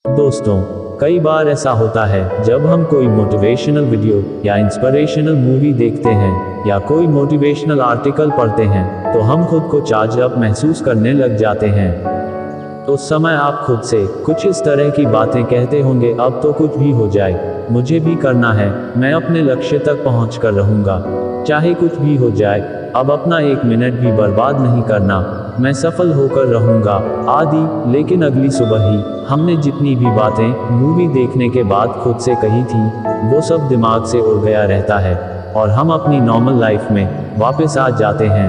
दोस्तों, कई बार ऐसा होता है जब हम कोई मोटिवेशनल वीडियो या इंस्पिरेशनल मूवी देखते हैं या कोई मोटिवेशनल आर्टिकल पढ़ते हैं तो हम खुद को चार्ज अप महसूस करने लग जाते हैं। उस समय आप खुद से कुछ इस तरह की बातें कहते होंगे, अब तो कुछ भी हो जाए, मुझे भी करना है, मैं अपने लक्ष्य तक पहुंच कर रहूंगा, चाहे कुछ भी हो जाए, अब अपना एक मिनट भी बर्बाद नहीं करना, मैं सफल होकर रहूंगा आदि। लेकिन अगली सुबह ही हमने जितनी भी बातें मूवी देखने के बाद खुद से कही थी वो सब दिमाग से उड़ गया रहता है और हम अपनी नॉर्मल लाइफ में वापस आ जाते हैं।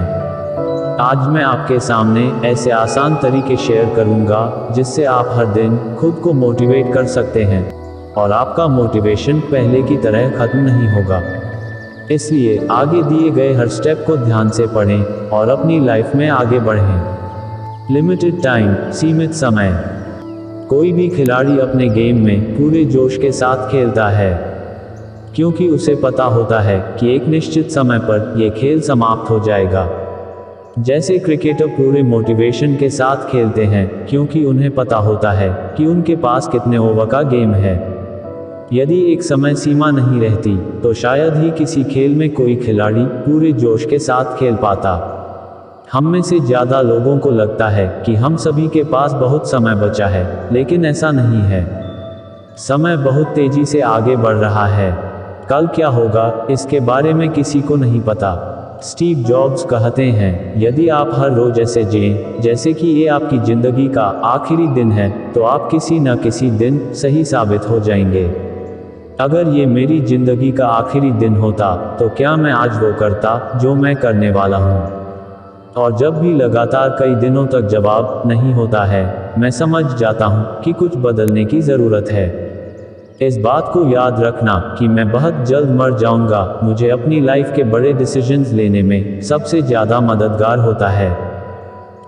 आज मैं आपके सामने ऐसे आसान तरीके शेयर करूंगा जिससे आप हर दिन खुद को मोटिवेट कर सकते हैं और आपका मोटिवेशन पहले की तरह खत्म नहीं होगा। इसलिए आगे दिए गए हर स्टेप को ध्यान से पढ़ें और अपनी लाइफ में आगे बढ़ें। लिमिटेड टाइम, सीमित समय। कोई भी खिलाड़ी अपने गेम में पूरे जोश के साथ खेलता है क्योंकि उसे पता होता है कि एक निश्चित समय पर यह खेल समाप्त हो जाएगा। जैसे क्रिकेटर पूरे मोटिवेशन के साथ खेलते हैं क्योंकि उन्हें पता होता है कि उनके पास कितने ओवर का गेम है। यदि एक समय सीमा नहीं रहती तो शायद ही किसी खेल में कोई खिलाड़ी पूरे जोश के साथ खेल पाता। हम में से ज़्यादा लोगों को लगता है कि हम सभी के पास बहुत समय बचा है, लेकिन ऐसा नहीं है। समय बहुत तेजी से आगे बढ़ रहा है। कल क्या होगा इसके बारे में किसी को नहीं पता। स्टीव जॉब्स कहते हैं, यदि आप हर रोज ऐसे जिएं जैसे कि ये आपकी जिंदगी का आखिरी दिन है तो आप किसी न किसी दिन सही साबित हो जाएंगे। अगर ये मेरी जिंदगी का आखिरी दिन होता तो क्या मैं आज वो करता जो मैं करने वाला हूँ। और जब भी लगातार कई दिनों तक जवाब नहीं होता है, मैं समझ जाता हूँ कि कुछ बदलने की ज़रूरत है। इस बात को याद रखना कि मैं बहुत जल्द मर जाऊंगा मुझे अपनी लाइफ के बड़े डिसीजंस लेने में सबसे ज़्यादा मददगार होता है।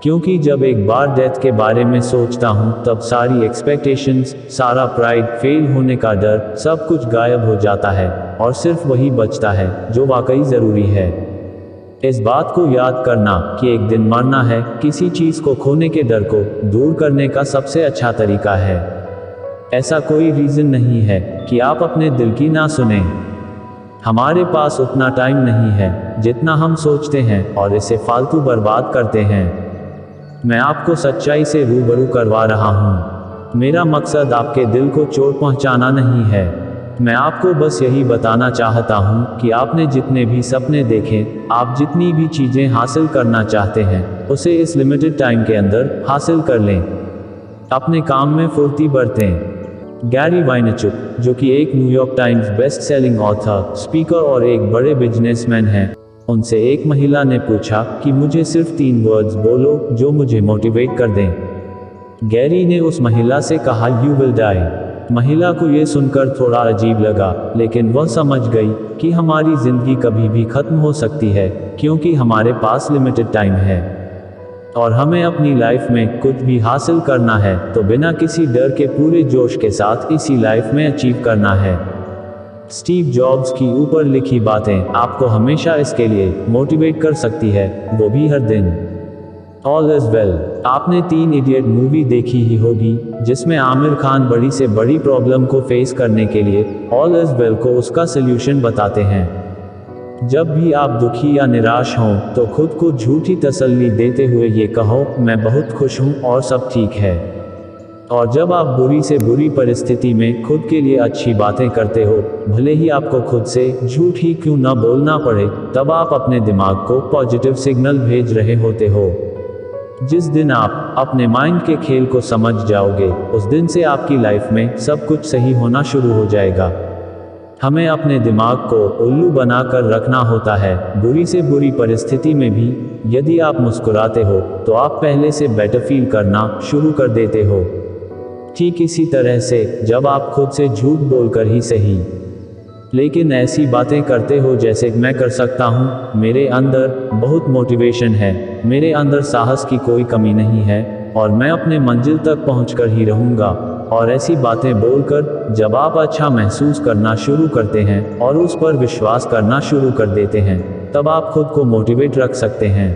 क्योंकि जब एक बार डेथ के बारे में सोचता हूँ तब सारी एक्सपेक्टेशंस, सारा प्राइड, फेल होने का डर, सब कुछ गायब हो जाता है और सिर्फ वही बचता है जो वाकई ज़रूरी है। इस बात को याद करना कि एक दिन मरना है किसी चीज़ को खोने के डर को दूर करने का सबसे अच्छा तरीका है। ऐसा कोई रीज़न नहीं है कि आप अपने दिल की ना सुने। हमारे पास उतना टाइम नहीं है जितना हम सोचते हैं और इसे फालतू बर्बाद करते हैं। मैं आपको सच्चाई से रूबरू करवा रहा हूँ। मेरा मकसद आपके दिल को चोट पहुँचाना नहीं है। मैं आपको बस यही बताना चाहता हूँ कि आपने जितने भी सपने देखे, आप जितनी भी चीज़ें हासिल करना चाहते हैं उसे इस लिमिटेड टाइम के अंदर हासिल कर लें। अपने काम में फुर्ती बरतें। गैरी वाइनरचुक, जो कि एक New York times best selling author, speaker और एक बड़े बिजनेसमैन हैं, उनसे एक महिला ने पूछा कि मुझे सिर्फ 3 वर्ड्स बोलो जो मुझे मोटिवेट कर दें। गैरी ने उस महिला से कहा, यू विल डाई। महिला को यह सुनकर थोड़ा अजीब लगा, लेकिन वह समझ गई कि हमारी जिंदगी कभी भी खत्म हो सकती है क्योंकि हमारे पास लिमिटेड टाइम है और हमें अपनी लाइफ में कुछ भी हासिल करना है तो बिना किसी डर के पूरे जोश के साथ इसी लाइफ में अचीव करना है। स्टीव जॉब्स की ऊपर लिखी बातें आपको हमेशा इसके लिए मोटिवेट कर सकती है, वो भी हर दिन। All is well. आपने 3 इडियट मूवी देखी ही होगी जिसमें आमिर खान बड़ी से बड़ी प्रॉब्लम को फेस करने के लिए ऑल इज वेल को उसका सल्यूशन बताते हैं। जब भी आप दुखी या निराश हों तो खुद को झूठी तसल्ली देते हुए ये कहो, मैं बहुत खुश हूँ और सब ठीक है। और जब आप बुरी से बुरी परिस्थिति में खुद के लिए अच्छी बातें करते हो, भले ही आपको खुद से झूठ ही क्यों न बोलना पड़े, तब आप अपने दिमाग को पॉजिटिव सिग्नल भेज रहे होते हो। जिस दिन आप अपने माइंड के खेल को समझ जाओगे उस दिन से आपकी लाइफ में सब कुछ सही होना शुरू हो जाएगा। हमें अपने दिमाग को उल्लू बनाकर रखना होता है बुरी से बुरी परिस्थिति में भी। यदि आप मुस्कुराते हो तो आप पहले से बेटर फील करना शुरू कर देते हो। ठीक इसी तरह से जब आप खुद से झूठ बोलकर ही सही लेकिन ऐसी बातें करते हो जैसे मैं कर सकता हूँ, मेरे अंदर बहुत मोटिवेशन है, मेरे अंदर साहस की कोई कमी नहीं है और मैं अपने मंजिल तक पहुँचकर ही रहूँगा, और ऐसी बातें बोलकर जब आप अच्छा महसूस करना शुरू करते हैं और उस पर विश्वास करना शुरू कर देते हैं तब आप खुद को मोटिवेट रख सकते हैं।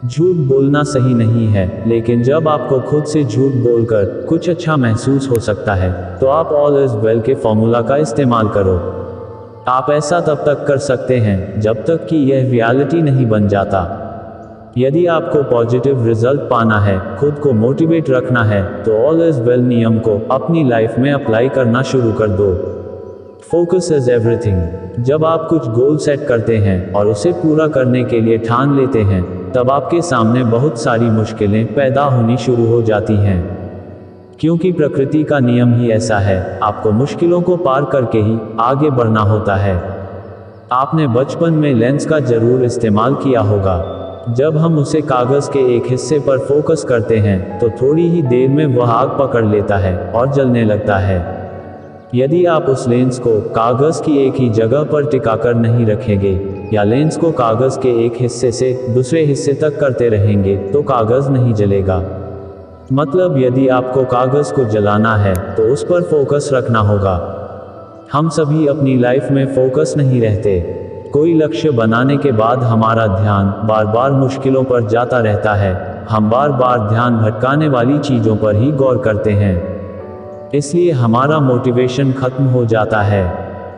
झूठ बोलना सही नहीं है, लेकिन जब आपको खुद से झूठ बोलकर कुछ अच्छा महसूस हो सकता है, तो आप ऑल इज वेल के फॉर्मूला का इस्तेमाल करो। आप ऐसा तब तक कर सकते हैं जब तक कि यह रियलिटी नहीं बन जाता। यदि आपको पॉजिटिव रिजल्ट पाना है, खुद को मोटिवेट रखना है, तो ऑल इज वेल नियम को अपनी लाइफ में अप्लाई करना शुरू कर दो। Focus is everything. जब आप कुछ गोल सेट करते हैं और उसे पूरा करने के लिए ठान लेते हैं, तब आपके सामने बहुत सारी मुश्किलें पैदा होनी शुरू हो जाती हैं। क्योंकि प्रकृति का नियम ही ऐसा है, आपको मुश्किलों को पार करके ही आगे बढ़ना होता है। आपने बचपन में लेंस का जरूर इस्तेमाल किया होगा। जब हम उसे कागज के एक हिस्से पर फोकस करते हैं, तो थोड़ी ही देर में वह आग पकड़ लेता है और जलने लगता है। यदि आप उस लेंस को कागज की एक ही जगह पर टिकाकर नहीं रखेंगे, या लेंस को कागज के एक हिस्से से दूसरे हिस्से तक करते रहेंगे, तो कागज नहीं जलेगा। मतलब यदि आपको कागज को जलाना है, तो उस पर फोकस रखना होगा। हम सभी अपनी लाइफ में फोकस नहीं रहते। कोई लक्ष्य बनाने के बाद हमारा ध्यान बार बार मुश्किलों पर जाता रहता है। हम बार बार ध्यान भटकाने वाली चीजों पर ही गौर करते हैं, इसलिए हमारा मोटिवेशन खत्म हो जाता है।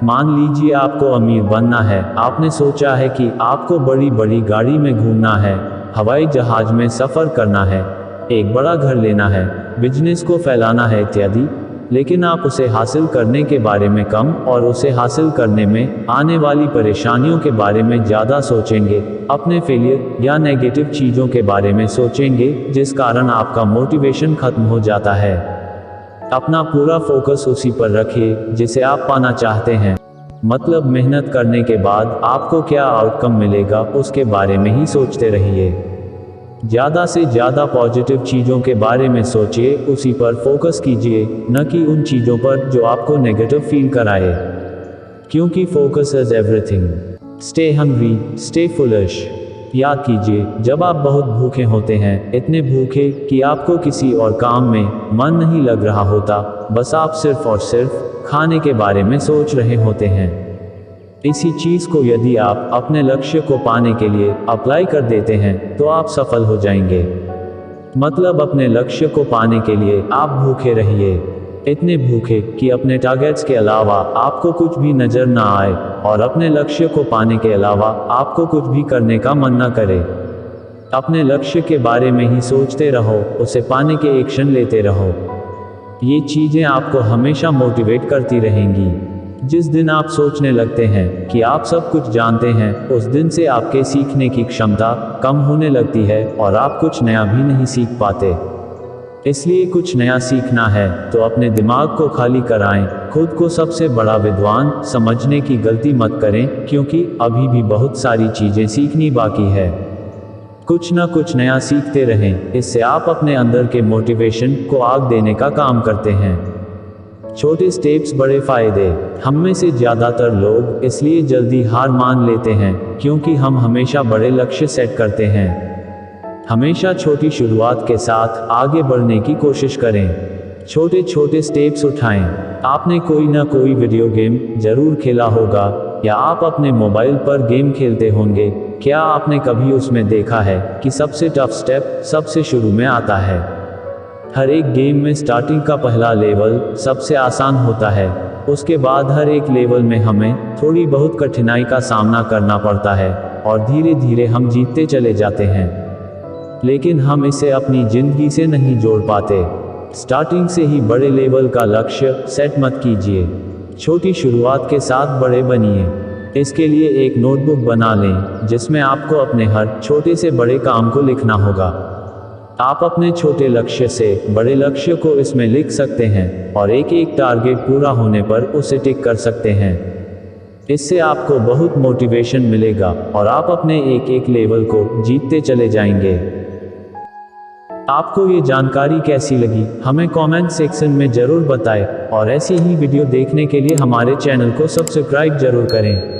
मान लीजिए आपको अमीर बनना है। आपने सोचा है कि आपको बड़ी बड़ी गाड़ी में घूमना है, हवाई जहाज में सफर करना है, एक बड़ा घर लेना है, बिजनेस को फैलाना है इत्यादि। लेकिन आप उसे हासिल करने के बारे में कम और उसे हासिल करने में आने वाली परेशानियों के बारे में ज़्यादा सोचेंगे। अपने फेलियर या नेगेटिव चीज़ों के बारे में सोचेंगे, जिस कारण आपका मोटिवेशन खत्म हो जाता है। अपना पूरा फोकस उसी पर रखिए जिसे आप पाना चाहते हैं। मतलब मेहनत करने के बाद आपको क्या आउटकम मिलेगा, उसके बारे में ही सोचते रहिए। ज़्यादा से ज़्यादा पॉजिटिव चीज़ों के बारे में सोचिए, उसी पर फोकस कीजिए, न कि उन चीज़ों पर जो आपको नेगेटिव फील कराए। क्योंकि focus is everything. Stay hungry, stay foolish. याद कीजिए, जब आप बहुत भूखे होते हैं, इतने भूखे कि आपको किसी और काम में मन नहीं लग रहा होता, बस आप सिर्फ और सिर्फ खाने के बारे में सोच रहे होते हैं। इसी चीज़ को यदि आप अपने लक्ष्य को पाने के लिए अप्लाई कर देते हैं, तो आप सफल हो जाएंगे। मतलब अपने लक्ष्य को पाने के लिए आप भूखे रहिए, इतने भूखे कि अपने टारगेट्स के अलावा आपको कुछ भी नजर ना आए, और अपने लक्ष्य को पाने के अलावा आपको कुछ भी करने का मन न करे। अपने लक्ष्य के बारे में ही सोचते रहो, उसे पाने के एक्शन लेते रहो। ये चीज़ें आपको हमेशा मोटिवेट करती रहेंगी। जिस दिन आप सोचने लगते हैं कि आप सब कुछ जानते हैं, उस दिन से आपके सीखने की क्षमता कम होने लगती है और आप कुछ नया भी नहीं सीख पाते। इसलिए कुछ नया सीखना है तो अपने दिमाग को खाली कराएं। खुद को सबसे बड़ा विद्वान समझने की गलती मत करें, क्योंकि अभी भी बहुत सारी चीज़ें सीखनी बाकी है। कुछ ना कुछ नया सीखते रहें, इससे आप अपने अंदर के मोटिवेशन को आग देने का काम करते हैं। छोटे स्टेप्स बड़े फायदे। हम में से ज़्यादातर लोग इसलिए जल्दी हार मान लेते हैं क्योंकि हम हमेशा बड़े लक्ष्य सेट करते हैं। हमेशा छोटी शुरुआत के साथ आगे बढ़ने की कोशिश करें। छोटे छोटे स्टेप्स उठाएं। आपने कोई ना कोई वीडियो गेम जरूर खेला होगा, या आप अपने मोबाइल पर गेम खेलते होंगे। क्या आपने कभी उसमें देखा है कि सबसे टफ स्टेप सबसे शुरू में आता है? हर एक गेम में स्टार्टिंग का पहला लेवल सबसे आसान होता है। उसके बाद हर एक लेवल में हमें थोड़ी बहुत कठिनाई का सामना करना पड़ता है, और धीरे धीरे हम जीतते चले जाते हैं। लेकिन हम इसे अपनी जिंदगी से नहीं जोड़ पाते। स्टार्टिंग से ही बड़े लेवल का लक्ष्य सेट मत कीजिए। छोटी शुरुआत के साथ बड़े बनिए। इसके लिए एक नोटबुक बना लें जिसमें आपको अपने हर छोटे से बड़े काम को लिखना होगा। आप अपने छोटे लक्ष्य से बड़े लक्ष्य को इसमें लिख सकते हैं, और एक एक टारगेट पूरा होने पर उसे टिक कर सकते हैं। इससे आपको बहुत मोटिवेशन मिलेगा और आप अपने एक एक लेवल को जीतते चले जाएंगे। आपको ये जानकारी कैसी लगी, हमें कमेंट सेक्शन में जरूर बताएं, और ऐसी ही वीडियो देखने के लिए हमारे चैनल को सब्सक्राइब जरूर करें।